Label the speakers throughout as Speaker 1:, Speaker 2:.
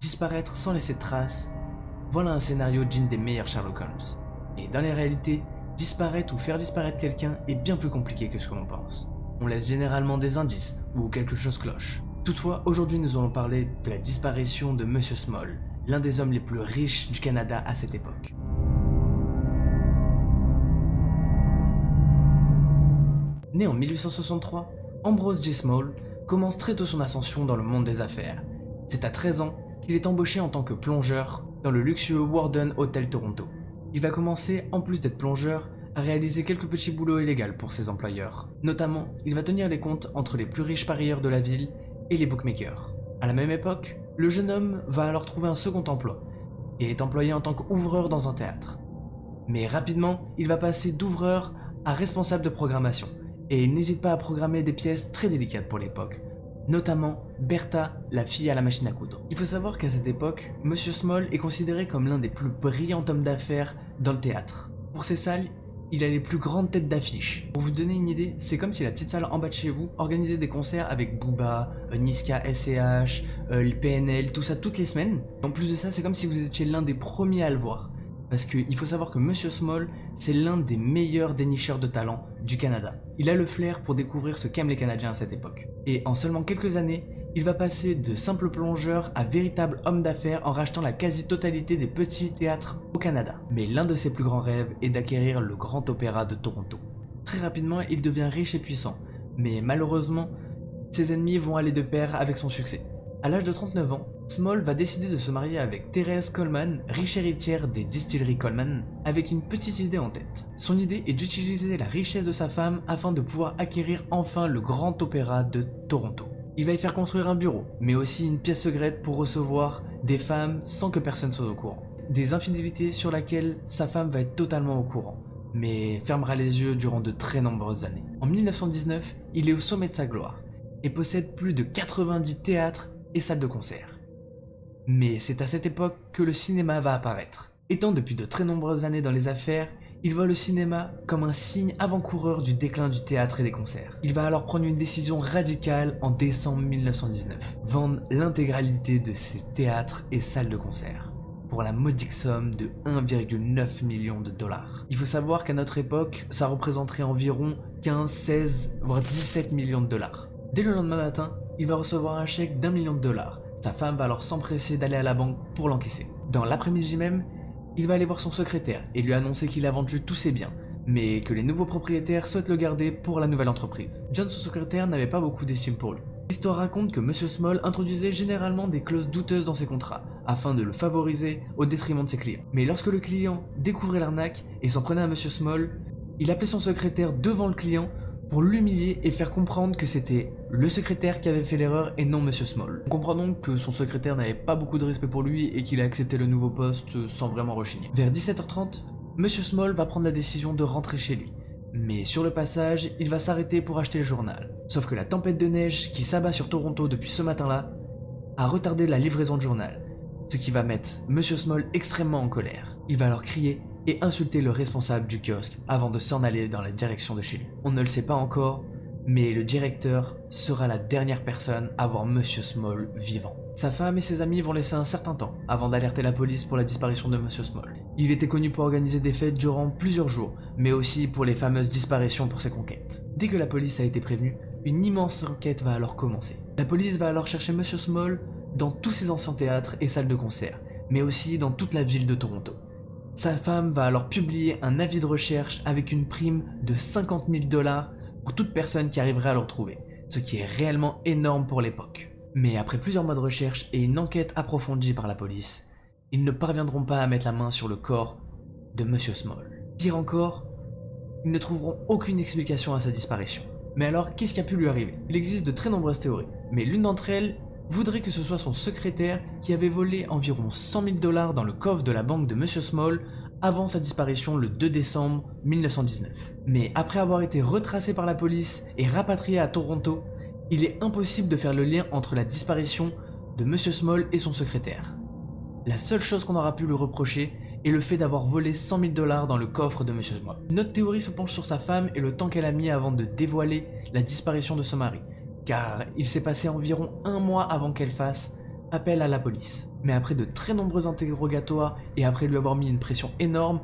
Speaker 1: disparaître sans laisser de traces, voilà un scénario digne des meilleurs Sherlock Holmes. Et dans les réalités, disparaître ou faire disparaître quelqu'un est bien plus compliqué que ce que l'on pense. On laisse généralement des indices ou quelque chose cloche. Toutefois, aujourd'hui nous allons parler de la disparition de Monsieur Small, l'un des hommes les plus riches du Canada à cette époque. Né en 1863, Ambrose J. Small commence très tôt son ascension dans le monde des affaires. C'est à 13 ans qu'il est embauché en tant que plongeur dans le luxueux Warden Hotel Toronto. Il va commencer, en plus d'être plongeur, à réaliser quelques petits boulots illégaux pour ses employeurs. Notamment, il va tenir les comptes entre les plus riches parieurs de la ville et les bookmakers. À la même époque, le jeune homme va alors trouver un second emploi et est employé en tant qu'ouvreur dans un théâtre. Mais rapidement, il va passer d'ouvreur à responsable de programmation et il n'hésite pas à programmer des pièces très délicates pour l'époque, notamment Bertha, la fille à la machine à coudre. Il faut savoir qu'à cette époque, Monsieur Small est considéré comme l'un des plus brillants hommes d'affaires dans le théâtre. Pour ses salles, il a les plus grandes têtes d'affiche. Pour vous donner une idée, c'est comme si la petite salle en bas de chez vous organisait des concerts avec Booba, Niska SCH, le PNL, tout ça toutes les semaines. En plus de ça, c'est comme si vous étiez l'un des premiers à le voir. Parce qu'il faut savoir que Monsieur Small, c'est l'un des meilleurs dénicheurs de talent du Canada. Il a le flair pour découvrir ce qu'aiment les Canadiens à cette époque. Et en seulement quelques années, il va passer de simple plongeur à véritable homme d'affaires en rachetant la quasi-totalité des petits théâtres au Canada. Mais l'un de ses plus grands rêves est d'acquérir le Grand Opéra de Toronto. Très rapidement, il devient riche et puissant, mais malheureusement, ses ennemis vont aller de pair avec son succès. À l'âge de 39 ans, Small va décider de se marier avec Thérèse Coleman, riche héritière des distilleries Coleman, avec une petite idée en tête. Son idée est d'utiliser la richesse de sa femme afin de pouvoir acquérir enfin le Grand Opéra de Toronto. Il va y faire construire un bureau, mais aussi une pièce secrète pour recevoir des femmes sans que personne soit au courant. Des infidélités sur lesquelles sa femme va être totalement au courant, mais fermera les yeux durant de très nombreuses années. En 1919, il est au sommet de sa gloire et possède plus de 90 théâtres et salles de concert. Mais c'est à cette époque que le cinéma va apparaître. Étant depuis de très nombreuses années dans les affaires, il voit le cinéma comme un signe avant-coureur du déclin du théâtre et des concerts. Il va alors prendre une décision radicale en décembre 1919, vendre l'intégralité de ses théâtres et salles de concert pour la modique somme de 1,9 million de dollars. Il faut savoir qu'à notre époque, ça représenterait environ 15, 16, voire 17 millions de dollars. Dès le lendemain matin, il va recevoir un chèque d'1 million de dollars. Sa femme va alors s'empresser d'aller à la banque pour l'encaisser. Dans l'après-midi même, il va aller voir son secrétaire et lui annoncer qu'il a vendu tous ses biens, mais que les nouveaux propriétaires souhaitent le garder pour la nouvelle entreprise. John, son secrétaire, n'avait pas beaucoup d'estime pour lui. L'histoire raconte que Monsieur Small introduisait généralement des clauses douteuses dans ses contrats, afin de le favoriser au détriment de ses clients. Mais lorsque le client découvrait l'arnaque et s'en prenait à Monsieur Small, il appelait son secrétaire devant le client pour l'humilier et faire comprendre que c'était le secrétaire qui avait fait l'erreur et non Monsieur Small. On comprend donc que son secrétaire n'avait pas beaucoup de respect pour lui et qu'il a accepté le nouveau poste sans vraiment rechigner. Vers 17h30, Monsieur Small va prendre la décision de rentrer chez lui. Mais sur le passage, il va s'arrêter pour acheter le journal. Sauf que la tempête de neige qui s'abat sur Toronto depuis ce matin-là a retardé la livraison du journal, ce qui va mettre Monsieur Small extrêmement en colère. Il va alors crier et insulter le responsable du kiosque avant de s'en aller dans la direction de chez lui. On ne le sait pas encore, mais le directeur sera la dernière personne à voir Monsieur Small vivant. Sa femme et ses amis vont laisser un certain temps avant d'alerter la police pour la disparition de Monsieur Small. Il était connu pour organiser des fêtes durant plusieurs jours, mais aussi pour les fameuses disparitions pour ses conquêtes. Dès que la police a été prévenue, une immense enquête va alors commencer. La police va alors chercher Monsieur Small dans tous ses anciens théâtres et salles de concert, mais aussi dans toute la ville de Toronto. Sa femme va alors publier un avis de recherche avec une prime de 50 000 dollars pour toute personne qui arriverait à le retrouver, ce qui est réellement énorme pour l'époque. Mais après plusieurs mois de recherche et une enquête approfondie par la police, ils ne parviendront pas à mettre la main sur le corps de Monsieur Small. Pire encore, ils ne trouveront aucune explication à sa disparition. Mais alors, qu'est-ce qui a pu lui arriver? Il existe de très nombreuses théories, mais l'une d'entre elles voudrait que ce soit son secrétaire qui avait volé environ 100 000 dollars dans le coffre de la banque de Monsieur Small avant sa disparition le 2 décembre 1919. Mais après avoir été retracé par la police et rapatrié à Toronto, il est impossible de faire le lien entre la disparition de Monsieur Small et son secrétaire. La seule chose qu'on aura pu lui reprocher est le fait d'avoir volé 100 000 dollars dans le coffre de Monsieur Small. Une autre théorie se penche sur sa femme et le temps qu'elle a mis avant de dévoiler la disparition de son mari, car il s'est passé environ un mois avant qu'elle fasse appelle à la police. Mais après de très nombreux interrogatoires et après lui avoir mis une pression énorme,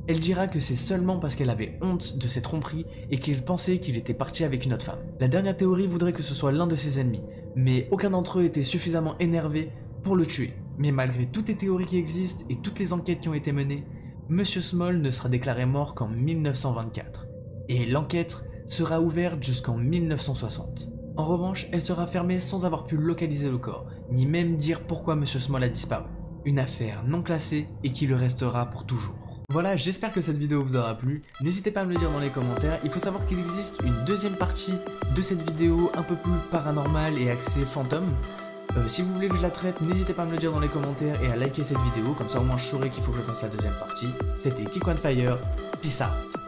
Speaker 1: elle dira que c'est seulement parce qu'elle avait honte de ses tromperies et qu'elle pensait qu'il était parti avec une autre femme. La dernière théorie voudrait que ce soit l'un de ses ennemis, mais aucun d'entre eux était suffisamment énervé pour le tuer. Mais malgré toutes les théories qui existent et toutes les enquêtes qui ont été menées, Monsieur Small ne sera déclaré mort qu'en 1924. Et l'enquête sera ouverte jusqu'en 1960. En revanche, elle sera fermée sans avoir pu localiser le corps, ni même dire pourquoi Monsieur Small a disparu. Une affaire non classée et qui le restera pour toujours. Voilà, j'espère que cette vidéo vous aura plu. N'hésitez pas à me le dire dans les commentaires. Il faut savoir qu'il existe une deuxième partie de cette vidéo un peu plus paranormale et axée fantôme. Si vous voulez que je la traite, n'hésitez pas à me le dire dans les commentaires et à liker cette vidéo, comme ça au moins je saurai qu'il faut que je fasse la deuxième partie. C'était KickOneFire, peace out.